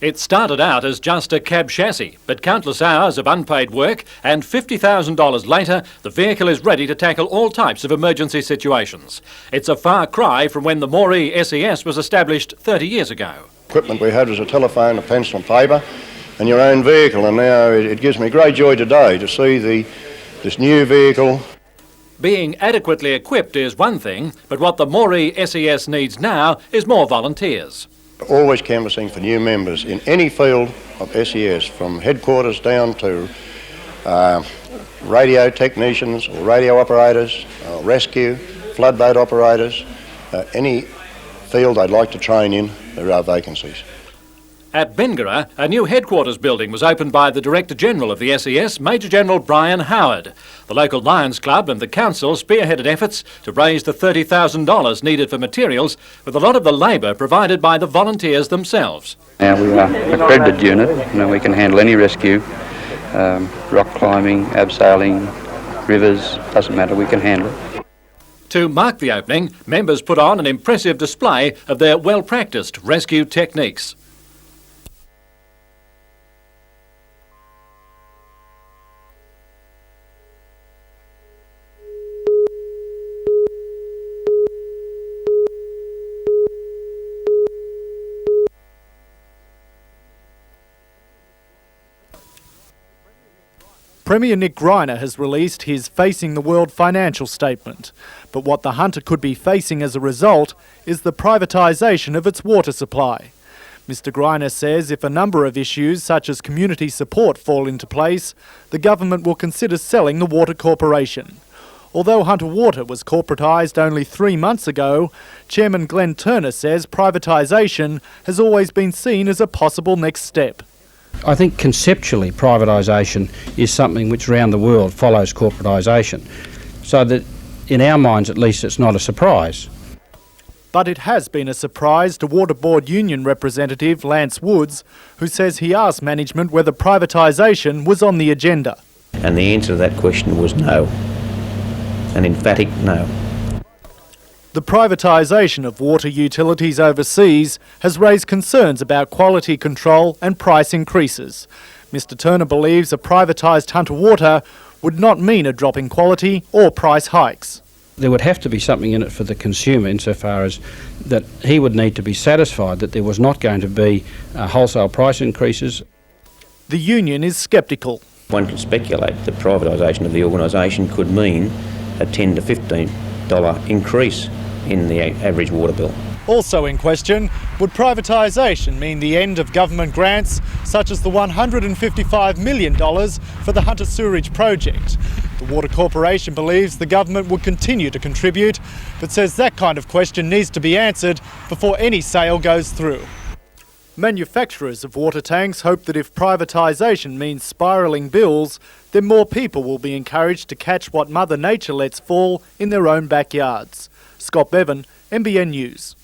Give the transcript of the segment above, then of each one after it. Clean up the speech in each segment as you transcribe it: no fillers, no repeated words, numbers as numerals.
It started out as just a cab chassis, but countless hours of unpaid work and $50,000 later, the vehicle is ready to tackle all types of emergency situations. It's a far cry from when the Moree SES was established 30 years ago. Equipment we had was a telephone, a pencil and paper, and your own vehicle, and now it gives me great joy today to see this new vehicle. Being adequately equipped is one thing, but what the Moree SES needs now is more volunteers. Always canvassing for new members in any field of SES, from headquarters down to radio technicians or radio operators, rescue, floodboat operators, any field they'd like to train in, there are vacancies. At Bingara, a new headquarters building was opened by the Director General of the SES, Major General Brian Howard. The local Lions Club and the Council spearheaded efforts to raise the $30,000 needed for materials, with a lot of the labour provided by the volunteers themselves. Now we are an accredited unit. We can handle any rescue, rock climbing, abseiling, rivers, doesn't matter, we can handle it. To mark the opening, members put on an impressive display of their well-practised rescue techniques. Premier Nick Greiner has released his Facing the World financial statement, but what the Hunter could be facing as a result is the privatisation of its water supply. Mr Greiner says if a number of issues such as community support fall into place, the government will consider selling the Water Corporation. Although Hunter Water was corporatised only 3 months ago, Chairman Glenn Turner says privatisation has always been seen as a possible next step. I think conceptually privatisation is something which around the world follows corporatisation, so that in our minds at least it's not a surprise. But it has been a surprise to Water Board Union representative Lance Woods, who says he asked management whether privatisation was on the agenda. And the answer to that question was no, an emphatic no. The privatisation of water utilities overseas has raised concerns about quality control and price increases. Mr Turner believes a privatised Hunter Water would not mean a drop in quality or price hikes. There would have to be something in it for the consumer insofar as that he would need to be satisfied that there was not going to be wholesale price increases. The union is sceptical. One can speculate that privatisation of the organisation could mean a $10 to $15 increase in the average water bill. Also in question, would privatisation mean the end of government grants such as the $155 million for the Hunter Sewerage project? The Water Corporation believes the government would continue to contribute, but says that kind of question needs to be answered before any sale goes through. Manufacturers of water tanks hope that if privatisation means spiralling bills, then more people will be encouraged to catch what Mother Nature lets fall in their own backyards. Scott Bevan, NBN News.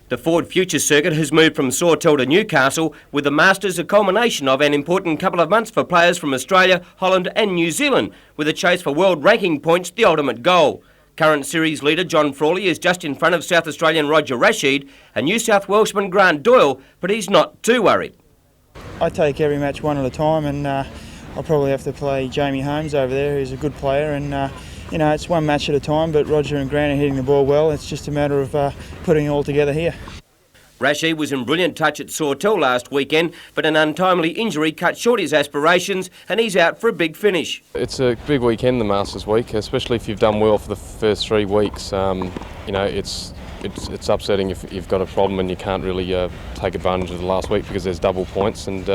The Ford Futures Circuit has moved from Sawtell to Newcastle, with the Masters a culmination of an important couple of months for players from Australia, Holland and New Zealand, with a chase for world ranking points the ultimate goal. Current series leader John Frawley is just in front of South Australian Roger Rashid and New South Welshman Grant Doyle, but he's not too worried. I take every match one at a time, and I'll probably have to play Jamie Holmes over there, who's a good player, and it's one match at a time, but Roger and Grant are hitting the ball well. It's just a matter of putting it all together here. Rashid was in brilliant touch at Sawtell last weekend, but an untimely injury cut short his aspirations and he's out for a big finish. It's a big weekend, the Masters week, especially if you've done well for the first 3 weeks. It's upsetting if you've got a problem and you can't really take advantage of the last week because there's double points, and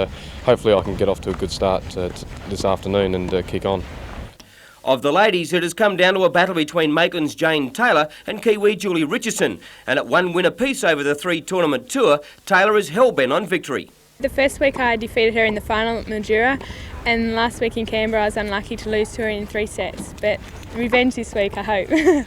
hopefully I can get off to a good start this afternoon and kick on. Of the ladies, it has come down to a battle between Maitland's Jane Taylor and Kiwi Julie Richardson, and at one win apiece over the 3-tournament tour, Taylor is hell-bent on victory. The first week I defeated her in the final at Mildura, and last week in Canberra I was unlucky to lose to her in 3 sets, but revenge this week, I hope.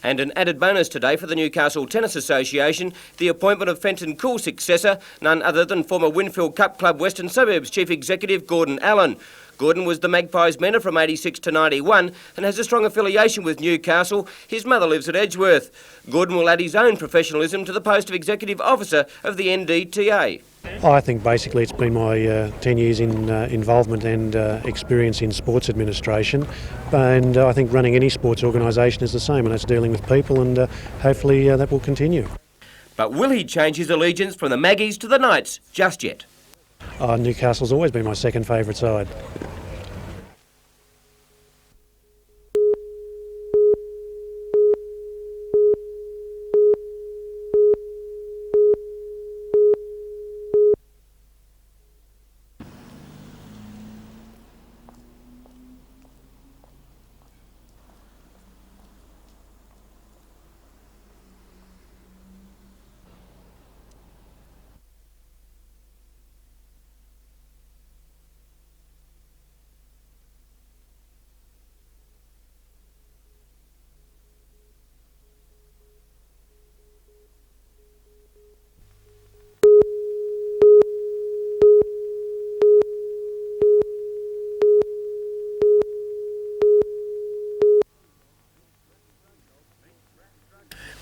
And an added bonus today for the Newcastle Tennis Association, the appointment of Fenton Cool's successor, none other than former Winfield Cup Club Western Suburbs Chief Executive Gordon Allen. Gordon was the Magpies mentor from 86 to 91 and has a strong affiliation with Newcastle. His mother lives at Edgeworth. Gordon will add his own professionalism to the post of Executive Officer of the NDTA. I think basically it's been my 10 years in involvement and experience in sports administration, and I think running any sports organisation is the same, and that's dealing with people, and hopefully that will continue. But will he change his allegiance from the Maggies to the Knights just yet? Newcastle's always been my second favourite side.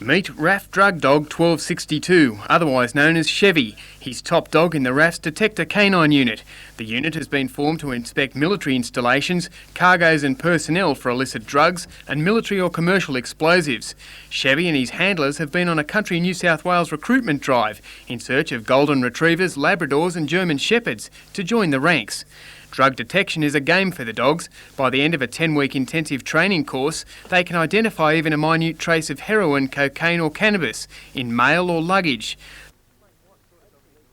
Meet RAF Drug Dog 1262, otherwise known as Chevy. He's top dog in the RAF's Detector Canine Unit. The unit has been formed to inspect military installations, cargoes and personnel for illicit drugs and military or commercial explosives. Chevy and his handlers have been on a country New South Wales recruitment drive in search of golden retrievers, Labradors and German Shepherds to join the ranks. Drug detection is a game for the dogs. By the end of a 10-week intensive training course, they can identify even a minute trace of heroin, cocaine or cannabis in mail or luggage.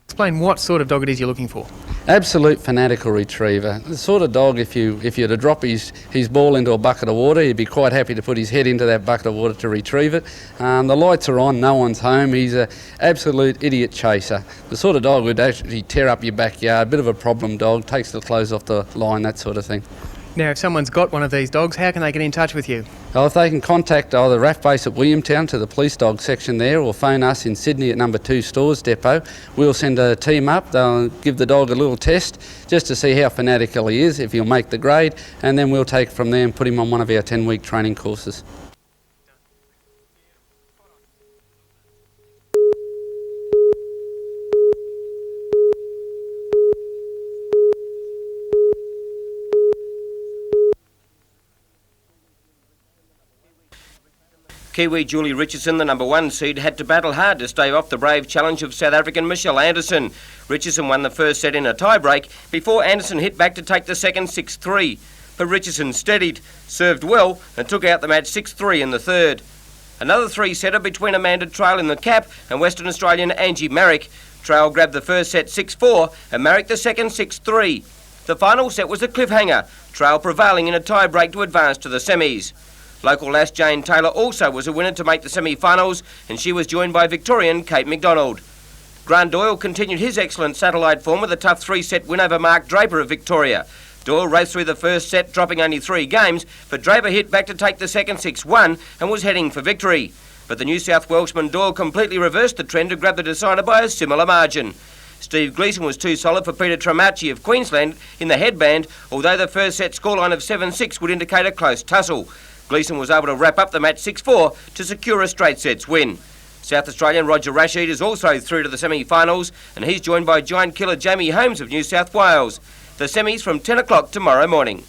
Explain what sort of dog it is you're looking for. Absolute fanatical retriever. The sort of dog, if you were to drop his ball into a bucket of water, he'd be quite happy to put his head into that bucket of water to retrieve it. The lights are on, no one's home. He's an absolute idiot chaser. The sort of dog would actually tear up your backyard, bit of a problem dog, takes the clothes off the line, that sort of thing. Now, if someone's got one of these dogs, how can they get in touch with you? Well, if they can contact either RAF base at Williamtown to the police dog section there, or phone us in Sydney at number 2 Stores Depot, we'll send a team up. They'll give the dog a little test just to see how fanatical he is, if he'll make the grade, and then we'll take it from there and put him on one of our 10-week training courses. Kiwi Julie Richardson, the number 1 seed, had to battle hard to stave off the brave challenge of South African Michelle Anderson. Richardson won the first set in a tie-break before Anderson hit back to take the second 6-3. But Richardson steadied, served well and took out the match 6-3 in the third. Another 3-setter between Amanda Trail in the cap and Western Australian Angie Marrick. Trail grabbed the first set 6-4 and Marrick the second 6-3. The final set was a cliffhanger, Trail prevailing in a tie-break to advance to the semis. Local lass Jane Taylor also was a winner to make the semi-finals, and she was joined by Victorian Kate McDonald. Grant Doyle continued his excellent satellite form with a tough 3-set win over Mark Draper of Victoria. Doyle raced through the first set, dropping only 3 games, but Draper hit back to take the second 6-1 and was heading for victory. But the New South Welshman Doyle completely reversed the trend to grab the decider by a similar margin. Steve Gleeson was too solid for Peter Tramachi of Queensland in the headband, although the first set scoreline of 7-6 would indicate a close tussle. Gleeson was able to wrap up the match 6-4 to secure a straight sets win. South Australian Roger Rashid is also through to the semi-finals, and he's joined by giant killer Jamie Holmes of New South Wales. The semis from 10 o'clock tomorrow morning.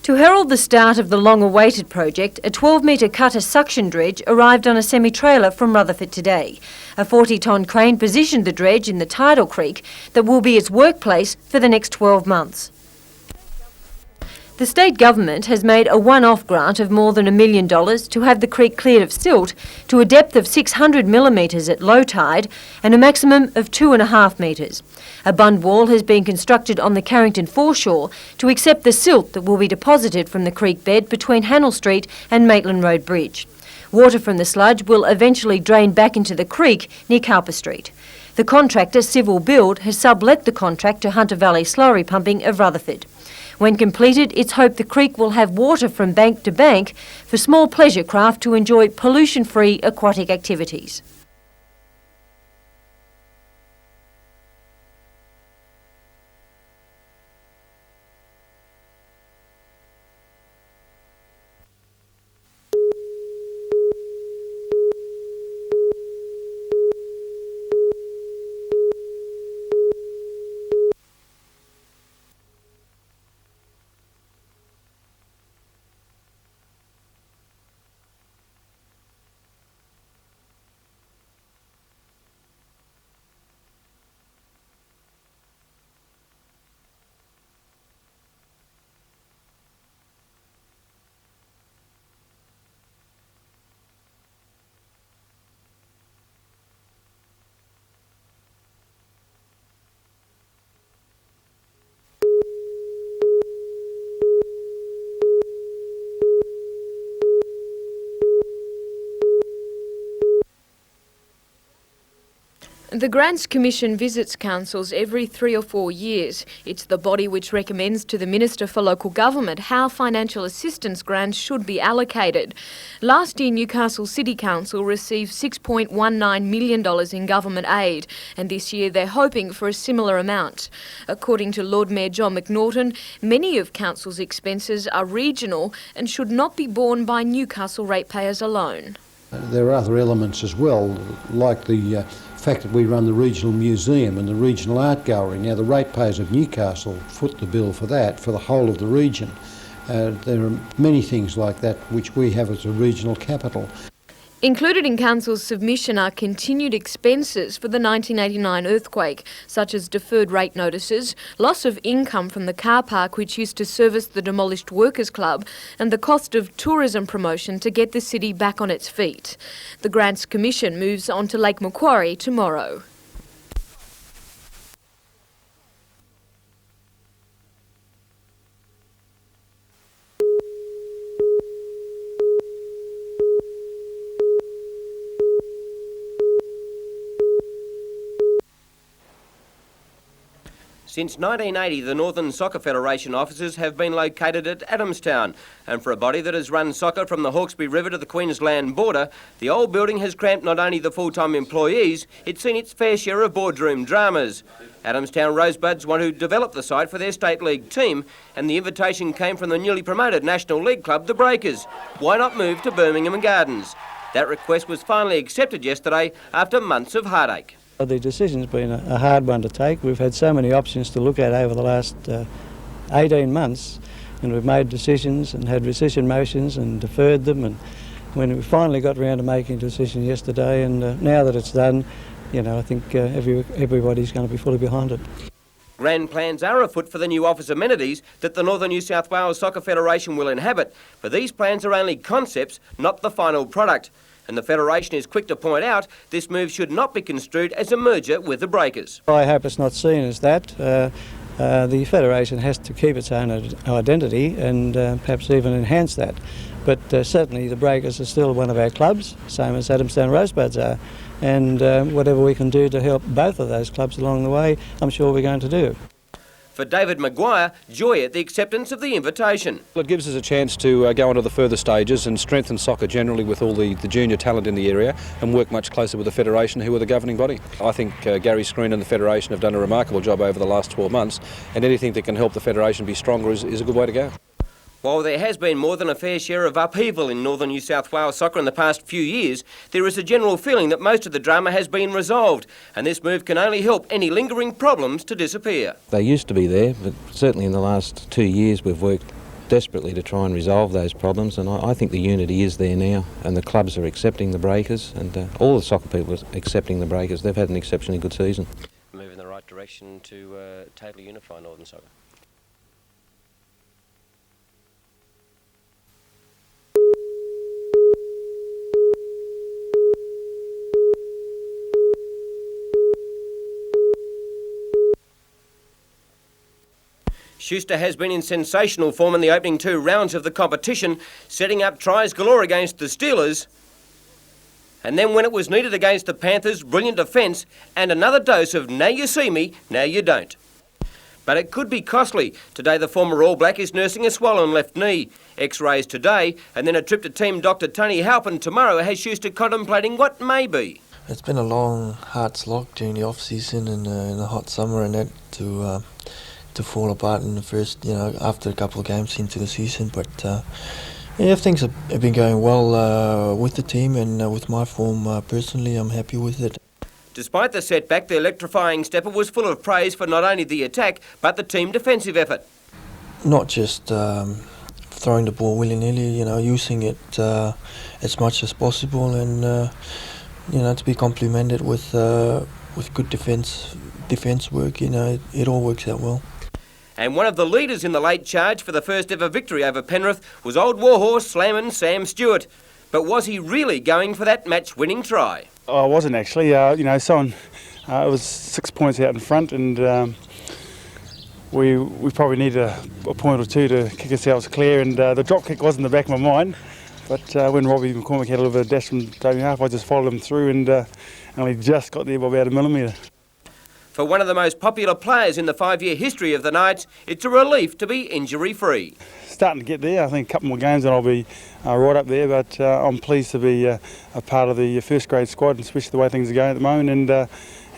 To herald the start of the long-awaited project, a 12-metre cutter suction dredge arrived on a semi-trailer from Rutherford today. A 40-tonne crane positioned the dredge in the tidal creek that will be its workplace for the next 12 months. The state government has made a one-off grant of more than $1 million to have the creek cleared of silt to a depth of 600 millimetres at low tide and a maximum of 2.5 metres. A bund wall has been constructed on the Carrington foreshore to accept the silt that will be deposited from the creek bed between Hannell Street and Maitland Road Bridge. Water from the sludge will eventually drain back into the creek near Cowper Street. The contractor, Civil Build, has sublet the contract to Hunter Valley Slurry Pumping of Rutherford. When completed, it's hoped the creek will have water from bank to bank for small pleasure craft to enjoy pollution-free aquatic activities. The Grants Commission visits councils every 3 or 4 years. It's the body which recommends to the Minister for Local Government how financial assistance grants should be allocated. Last year, Newcastle City Council received $6.19 million in government aid, and this year they're hoping for a similar amount. According to Lord Mayor John McNaughton, many of council's expenses are regional and should not be borne by Newcastle ratepayers alone. There are other elements as well, like the fact that we run the regional museum and the regional art gallery. Now the ratepayers of Newcastle foot the bill for that, for the whole of the region. There are many things like that which we have as a regional capital. Included in Council's submission are continued expenses for the 1989 earthquake, such as deferred rate notices, loss of income from the car park which used to service the demolished Workers' Club, and the cost of tourism promotion to get the city back on its feet. The Grants Commission moves on to Lake Macquarie tomorrow. Since 1980, the Northern Soccer Federation offices have been located at Adamstown, and for a body that has run soccer from the Hawkesbury River to the Queensland border, the old building has cramped not only the full-time employees, it's seen its fair share of boardroom dramas. Adamstown Rosebuds want to develop the site for their State League team, and the invitation came from the newly promoted National League club, the Breakers. Why not move to Birmingham Gardens? That request was finally accepted yesterday after months of heartache. The decision's been a hard one to take. We've had so many options to look at over the last 18 months, and we've made decisions and had rescission motions and deferred them, and when we finally got around to making a decision yesterday, and now that it's done, you know, I think everybody's going to be fully behind it. Grand plans are afoot for the new office amenities that the Northern New South Wales Soccer Federation will inhabit, but these plans are only concepts, not the final product. And the Federation is quick to point out this move should not be construed as a merger with the Breakers. I hope it's not seen as that. The Federation has to keep its own identity and perhaps even enhance that. But certainly the Breakers are still one of our clubs, same as Adamstown Rosebuds are. And whatever we can do to help both of those clubs along the way, I'm sure we're going to do. For David Maguire, joy at the acceptance of the invitation. Well, it gives us a chance to go on to the further stages and strengthen soccer generally with all the junior talent in the area and work much closer with the Federation, who are the governing body. I think Gary Screen and the Federation have done a remarkable job over the last 12 months, and anything that can help the Federation be stronger is a good way to go. While there has been more than a fair share of upheaval in Northern New South Wales soccer in the past few years, there is a general feeling that most of the drama has been resolved, and this move can only help any lingering problems to disappear. They used to be there, but certainly in the last 2 years we've worked desperately to try and resolve those problems, and I think the unity is there now, and the clubs are accepting the Breakers, and all the soccer people are accepting the Breakers. They've had an exceptionally good season. Move in the right direction to totally unify Northern soccer. Schuster has been in sensational form in the opening 2 rounds of the competition, setting up tries galore against the Steelers. And then when it was needed against the Panthers, brilliant defence and another dose of now you see me, now you don't. But it could be costly. Today the former All Black is nursing a swollen left knee. X-rays today and then a trip to team Dr Tony Halpin tomorrow has Schuster contemplating what may be. It's been a long, hard slog during the off-season and in the hot summer and that to fall apart in the first, after a couple of games into the season. But things have been going well with the team and with my form personally. I'm happy with it. Despite the setback, the electrifying stepper was full of praise for not only the attack but the team defensive effort. Not just throwing the ball willy-nilly, using it as much as possible and to be complimented with good defence work. It all works out well. And one of the leaders in the late charge for the first ever victory over Penrith was old warhorse slammin' Sam Stewart. But was he really going for that match-winning try? I wasn't actually. It was 6 points out in front, and we probably needed a point or two to kick ourselves clear. And the drop kick was in the back of my mind, but when Robbie McCormick had a little bit of dash from Toby half, I just followed him through and only just got there by about a millimetre. For one of the most popular players in the 5-year history of the Knights, it's a relief to be injury-free. Starting to get there. I think a couple more games and I'll be right up there, but I'm pleased to be a part of the first grade squad, especially the way things are going at the moment, and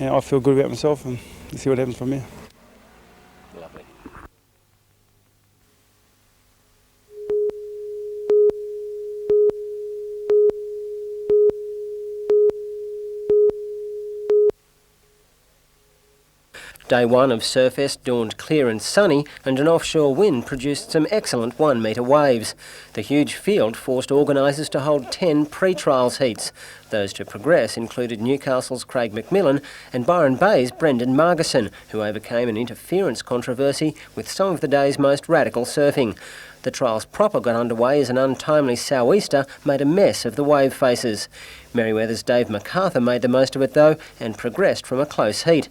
I feel good about myself and see what happens from here. Lovely. Day 1 of Surfest dawned clear and sunny, and an offshore wind produced some excellent 1 metre waves. The huge field forced organisers to hold 10 pre-trials heats. Those to progress included Newcastle's Craig McMillan and Byron Bay's Brendan Margison, who overcame an interference controversy with some of the day's most radical surfing. The trials proper got underway as an untimely sou'easter made a mess of the wave faces. Merryweather's Dave MacArthur made the most of it though and progressed from a close heat.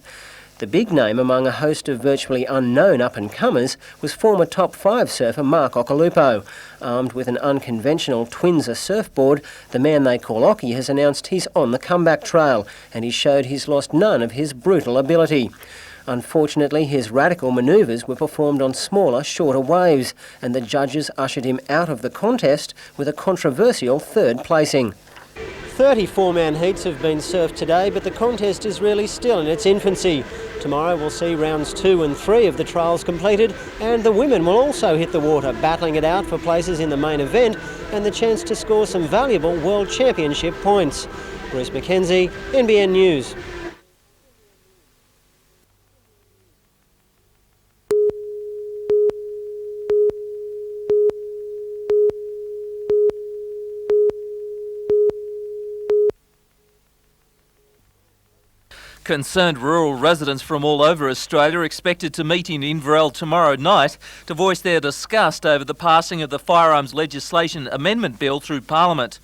The big name among a host of virtually unknown up-and-comers was former top 5 surfer Mark Occhilupo. Armed with an unconventional Twinser surfboard, the man they call Occy has announced he's on the comeback trail, and he showed he's lost none of his brutal ability. Unfortunately, his radical manoeuvres were performed on smaller, shorter waves, and the judges ushered him out of the contest with a controversial 3rd placing. 34-man heats have been surfed today, but the contest is really still in its infancy. Tomorrow we'll see rounds 2 and 3 of the trials completed, and the women will also hit the water, battling it out for places in the main event and the chance to score some valuable World Championship points. Bruce McKenzie, NBN News. Concerned rural residents from all over Australia are expected to meet in Inverell tomorrow night to voice their disgust over the passing of the Firearms Legislation Amendment Bill through Parliament.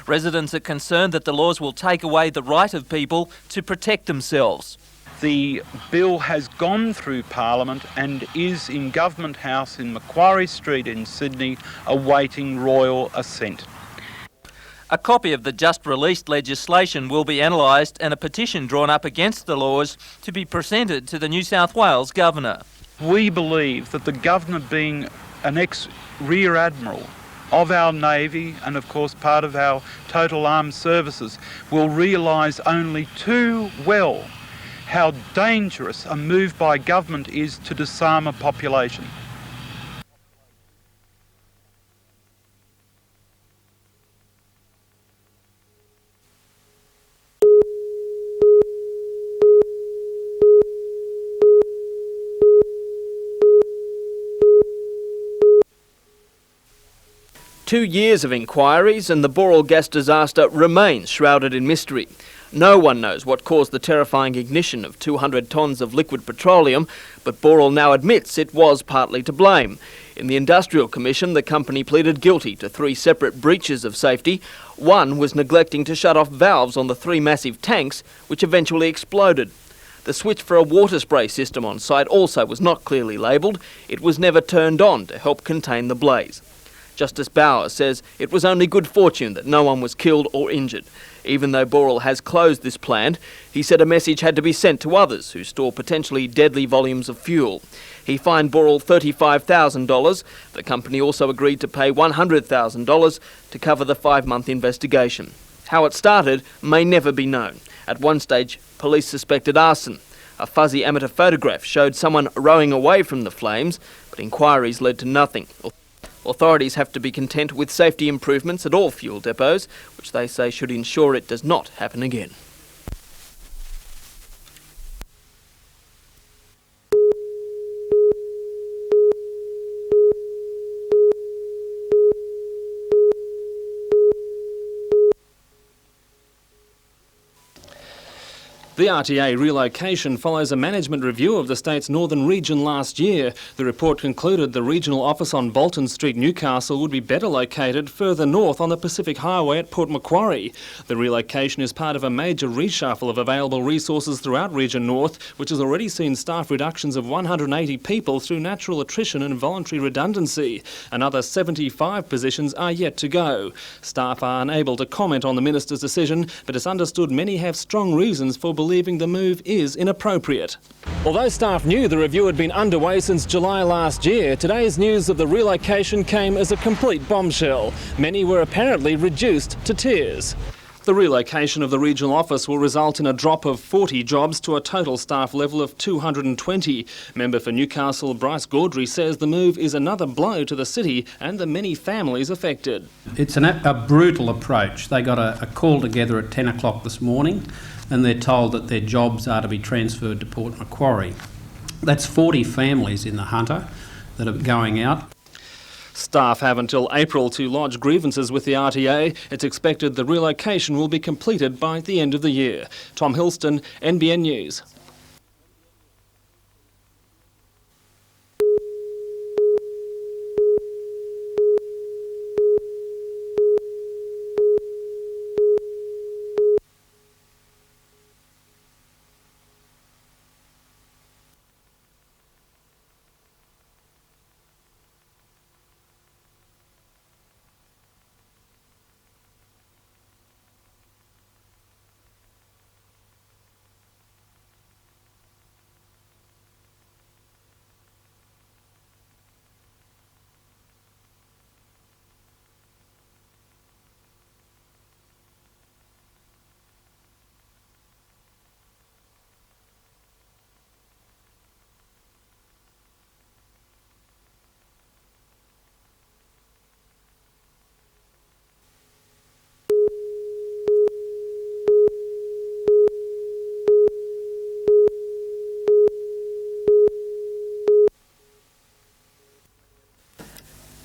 Residents are concerned that the laws will take away the right of people to protect themselves. The bill has gone through Parliament and is in Government House in Macquarie Street in Sydney, awaiting royal assent. A copy of the just-released legislation will be analysed and a petition drawn up against the laws to be presented to the New South Wales Governor. We believe that the Governor, being an ex-Rear Admiral of our Navy and of course part of our total armed services, will realise only too well how dangerous a move by government is to disarm a population. Two years of inquiries and the Boral gas disaster remains shrouded in mystery. No one knows what caused the terrifying ignition of 200 tonnes of liquid petroleum, but Boral now admits it was partly to blame. In the Industrial Commission, the company pleaded guilty to 3 separate breaches of safety. One was neglecting to shut off valves on the 3 massive tanks, which eventually exploded. The switch for a water spray system on site also was not clearly labelled. It was never turned on to help contain the blaze. Justice Bauer says it was only good fortune that no one was killed or injured. Even though Boral has closed this plant, he said a message had to be sent to others who store potentially deadly volumes of fuel. He fined Boral $35,000. The company also agreed to pay $100,000 to cover the 5-month investigation. How it started may never be known. At one stage, police suspected arson. A fuzzy amateur photograph showed someone rowing away from the flames, but inquiries led to nothing. Authorities have to be content with safety improvements at all fuel depots, which they say should ensure it does not happen again. The RTA relocation follows a management review of the state's northern region last year. The report concluded the regional office on Bolton Street, Newcastle, would be better located further north on the Pacific Highway at Port Macquarie. The relocation is part of a major reshuffle of available resources throughout Region North, which has already seen staff reductions of 180 people through natural attrition and voluntary redundancy. Another 75 positions are yet to go. Staff are unable to comment on the minister's decision, but it's understood many have strong reasons for believing the move is inappropriate. Although staff knew the review had been underway since July last year, today's news of the relocation came as a complete bombshell. Many were apparently reduced to tears. The relocation of the regional office will result in a drop of 40 jobs to a total staff level of 220. Member for Newcastle Bryce Gaudry says the move is another blow to the city and the many families affected. It's a brutal approach. They got a call together at 10 o'clock this morning and they're told that their jobs are to be transferred to Port Macquarie. That's 40 families in the Hunter that are going out. Staff have until April to lodge grievances with the RTA. It's expected the relocation will be completed by the end of the year. Tom Hilston, NBN News.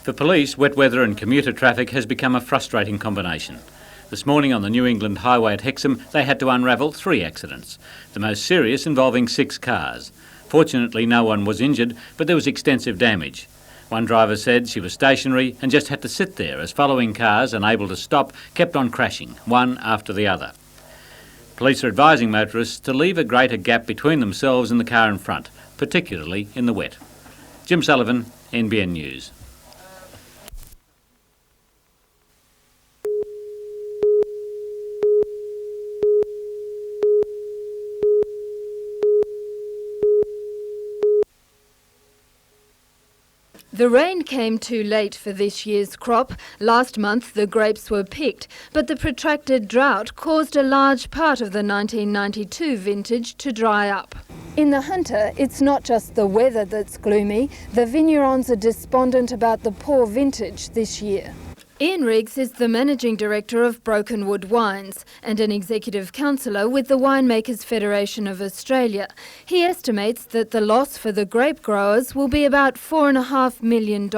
For police, wet weather and commuter traffic has become a frustrating combination. This morning on the New England Highway at Hexham, they had to unravel 3 accidents, the most serious involving 6 cars. Fortunately, no one was injured, but there was extensive damage. One driver said she was stationary and just had to sit there as following cars, unable to stop, kept on crashing, one after the other. Police are advising motorists to leave a greater gap between themselves and the car in front, particularly in the wet. Jim Sullivan, NBN News. The rain came too late for this year's crop. Last month the grapes were picked, but the protracted drought caused a large part of the 1992 vintage to dry up. In the Hunter, it's not just the weather that's gloomy. The vignerons are despondent about the poor vintage this year. Ian Riggs is the Managing Director of Brokenwood Wines and an Executive Councillor with the Winemakers Federation of Australia. He estimates that the loss for the grape growers will be about $4.5 million.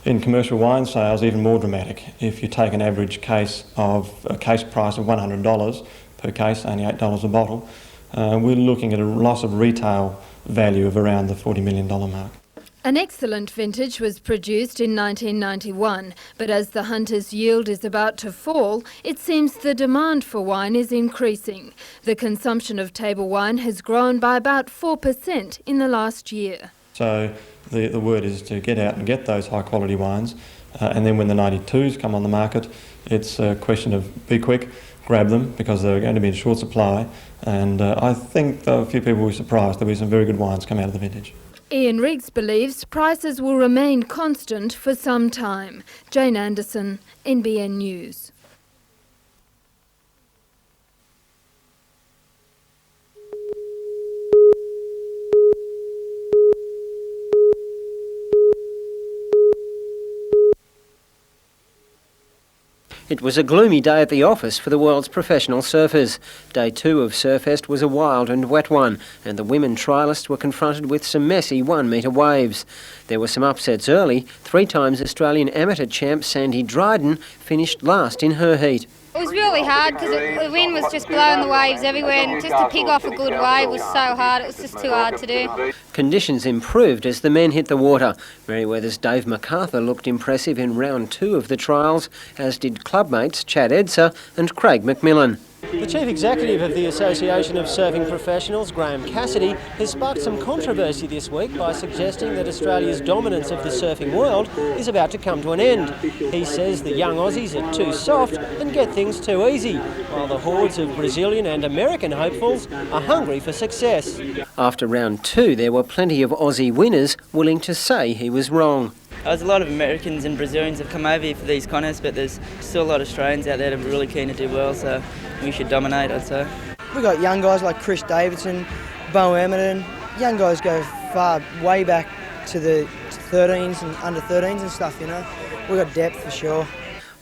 In commercial wine sales, even more dramatic. If you take an average case of a case price of $100 per case, only $8 a bottle, we're looking at a loss of retail value of around the $40 million mark. An excellent vintage was produced in 1991, but as the Hunter's yield is about to fall, it seems the demand for wine is increasing. The consumption of table wine has grown by about 4% in the last year. So the word is to get out and get those high quality wines, and then when the 92s come on the market, it's a question of be quick, grab them, because they're going to be in short supply, and I think though a few people will be surprised. There'll be some very good wines come out of the vintage. Ian Riggs believes prices will remain constant for some time. Jane Anderson, NBN News. It was a gloomy day at the office for the world's professional surfers. Day 2 of Surfest was a wild and wet one, and the women triallists were confronted with some messy 1 metre waves. There were some upsets early. 3 times Australian amateur champ Sandy Dryden finished last in her heat. It was really hard because the wind was just blowing the waves everywhere, and just to pick off a good wave was so hard. It was just too hard to do. Conditions improved as the men hit the water. Merryweather's Dave MacArthur looked impressive in round 2 of the trials, as did clubmates Chad Edser and Craig McMillan. The Chief Executive of the Association of Surfing Professionals, Graham Cassidy, has sparked some controversy this week by suggesting that Australia's dominance of the surfing world is about to come to an end. He says the young Aussies are too soft and get things too easy, while the hordes of Brazilian and American hopefuls are hungry for success. After round 2, there were plenty of Aussie winners willing to say he was wrong. There's a lot of Americans and Brazilians have come over here for these contests, but there's still a lot of Australians out there that are really keen to do well, so we should dominate, I'd say. We've got young guys like Chris Davidson, Bo Emerton. Young guys go far, way back to the 13s and under 13s and stuff, you know. We've got depth for sure.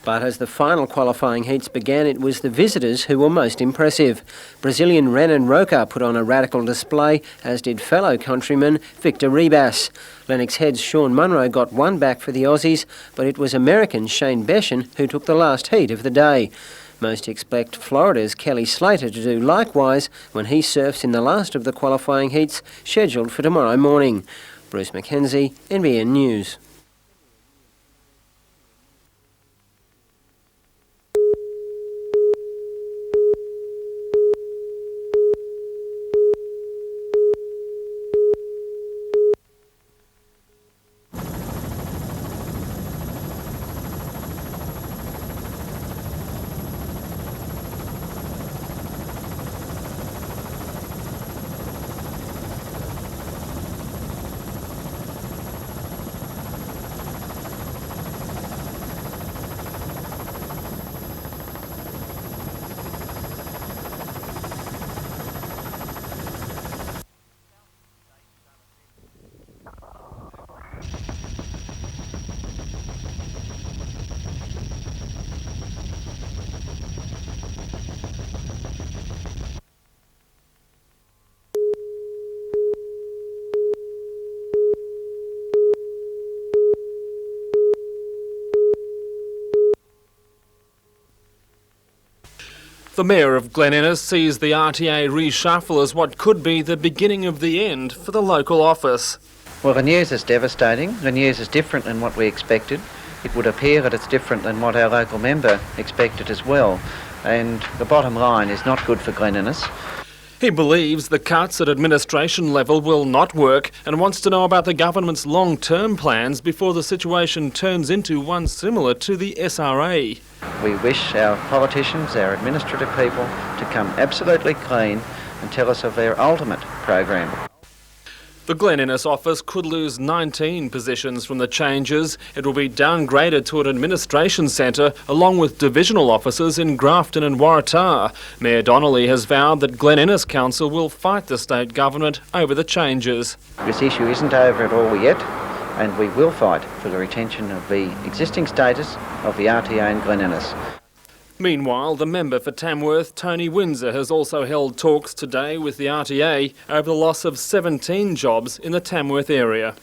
But as the final qualifying heats began, it was the visitors who were most impressive. Brazilian Renan Roca put on a radical display, as did fellow countryman Victor Ribas. Lennox Head's Sean Munro got 1 back for the Aussies, but it was American Shane Beshan who took the last heat of the day. Most expect Florida's Kelly Slater to do likewise when he surfs in the last of the qualifying heats scheduled for tomorrow morning. Bruce Mackenzie, NBN News. The Mayor of Glen Innes sees the RTA reshuffle as what could be the beginning of the end for the local office. Well, the news is devastating. The news is different than what we expected. It would appear that it's different than what our local member expected as well. And the bottom line is not good for Glen Innes. He believes the cuts at administration level will not work and wants to know about the government's long-term plans before the situation turns into one similar to the SRA. We wish our politicians, our administrative people, to come absolutely clean and tell us of their ultimate program. The Glen Innes office could lose 19 positions from the changes. It will be downgraded to an administration centre along with divisional offices in Grafton and Waratah. Mayor Donnelly has vowed that Glen Innes Council will fight the state government over the changes. This issue isn't over at all yet, and we will fight for the retention of the existing status of the RTA in Glen Innes. Meanwhile, the member for Tamworth, Tony Windsor, has also held talks today with the RTA over the loss of 17 jobs in the Tamworth area.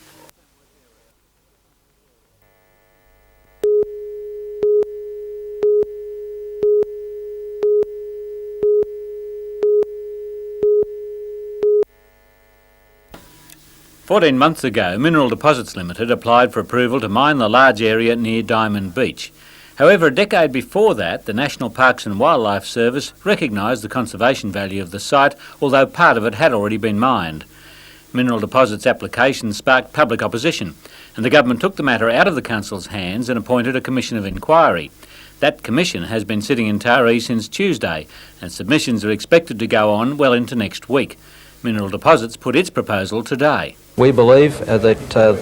14 months ago, Mineral Deposits Limited applied for approval to mine the large area near Diamond Beach. However, a decade before that, the National Parks and Wildlife Service recognised the conservation value of the site, although part of it had already been mined. Mineral Deposits' application sparked public opposition, and the government took the matter out of the council's hands and appointed a commission of inquiry. That commission has been sitting in Taree since Tuesday, and submissions are expected to go on well into next week. Mineral Deposits put its proposal today. We believe that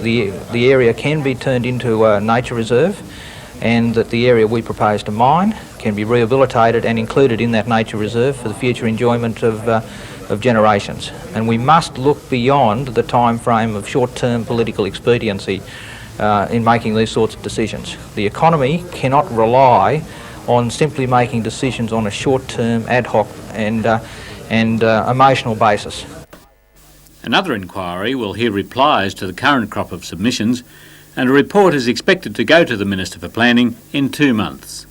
the area can be turned into a nature reserve, and that the area we propose to mine can be rehabilitated and included in that nature reserve for the future enjoyment of generations. And we must look beyond the time frame of short-term political expediency in making these sorts of decisions. The economy cannot rely on simply making decisions on a short-term, ad hoc and emotional basis. Another inquiry will hear replies to the current crop of submissions, and a report is expected to go to the Minister for Planning in 2 months.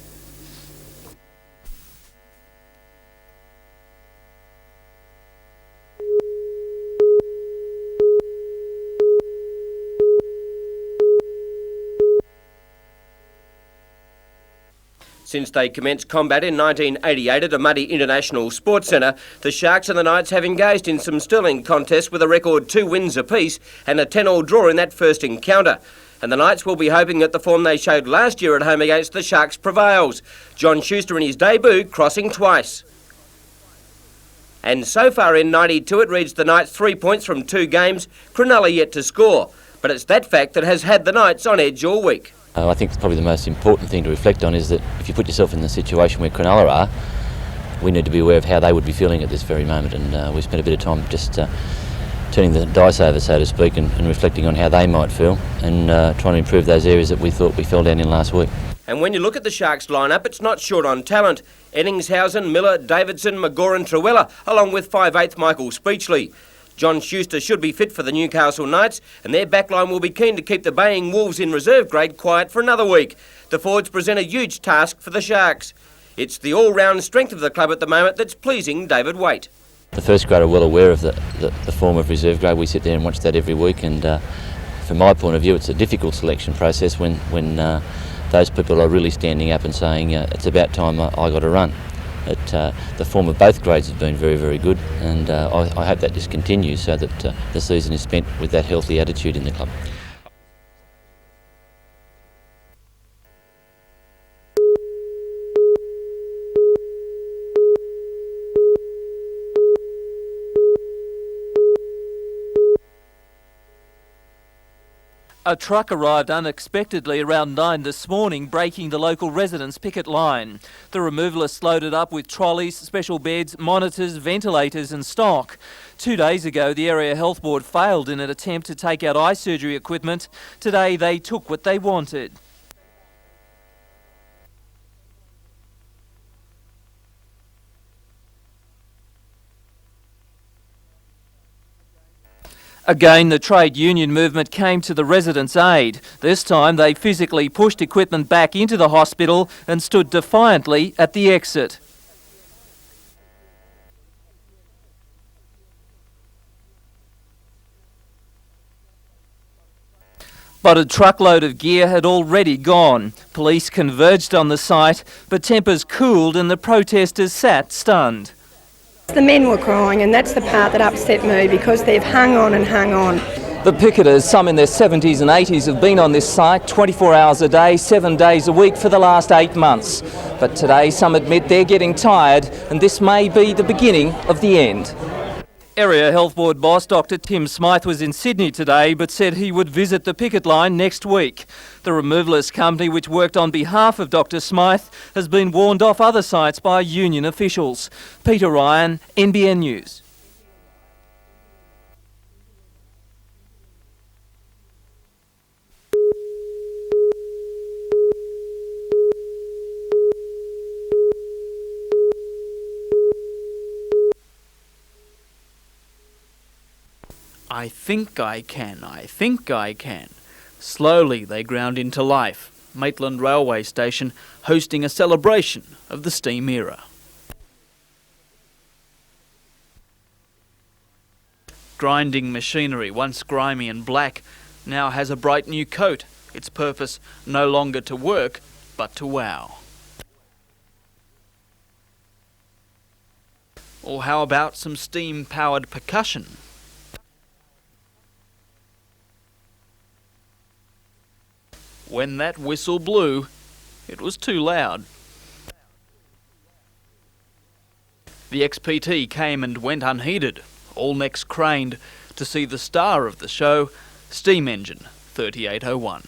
Since they commenced combat in 1988 at a muddy international sports centre, the Sharks and the Knights have engaged in some sterling contests with a record 2 wins apiece and a 10-all draw in that first encounter. And the Knights will be hoping that the form they showed last year at home against the Sharks prevails. John Schuster in his debut crossing twice. And so far in 92 it reads the Knights 3 points from 2 games, Cronulla yet to score. But it's that fact that has had the Knights on edge all week. I think probably the most important thing to reflect on is that if you put yourself in the situation where Cronulla are, we need to be aware of how they would be feeling at this very moment, and we spent a bit of time just turning the dice over, so to speak, and reflecting on how they might feel, and trying to improve those areas that we thought we fell down in last week. And when you look at the Sharks lineup, it's not short on talent. Enningshausen, Miller, Davidson, McGaw and Truella, along with 5/8 Michael Speechley. John Schuster should be fit for the Newcastle Knights, and their backline will be keen to keep the baying Wolves in reserve grade quiet for another week. The forwards present a huge task for the Sharks. It's the all-round strength of the club at the moment that's pleasing David Waite. The first grade are well aware of the form of reserve grade. We sit there and watch that every week, and from my point of view, it's a difficult selection process when those people are really standing up and saying it's about time I got to run. The form of both grades has been very, very good, and I hope that just continues so that the season is spent with that healthy attitude in the club. A truck arrived unexpectedly around 9 this morning, breaking the local residents' picket line. The removalists loaded up with trolleys, special beds, monitors, ventilators and stock. 2 days ago, the Area Health Board failed in an attempt to take out eye surgery equipment. Today, they took what they wanted. Again, the trade union movement came to the residents' aid. This time they physically pushed equipment back into the hospital and stood defiantly at the exit. But a truckload of gear had already gone. Police converged on the site, but tempers cooled and the protesters sat stunned. The men were crying, and that's the part that upset me, because they've hung on and hung on. The picketers, some in their 70s and 80s, have been on this site 24 hours a day, 7 days a week for the last 8 months. But today some admit they're getting tired, and this may be the beginning of the end. Area Health Board boss Dr Tim Smythe was in Sydney today, but said he would visit the picket line next week. The removalist company, which worked on behalf of Dr Smythe, has been warned off other sites by union officials. Peter Ryan, NBN News. I think I can. Slowly they ground into life. Maitland Railway Station hosting a celebration of the steam era. Grinding machinery, once grimy and black, now has a bright new coat, its purpose no longer to work, but to wow. Or how about some steam-powered percussion? When that whistle blew, it was too loud. The XPT came and went unheeded, all necks craned to see the star of the show, Steam Engine 3801.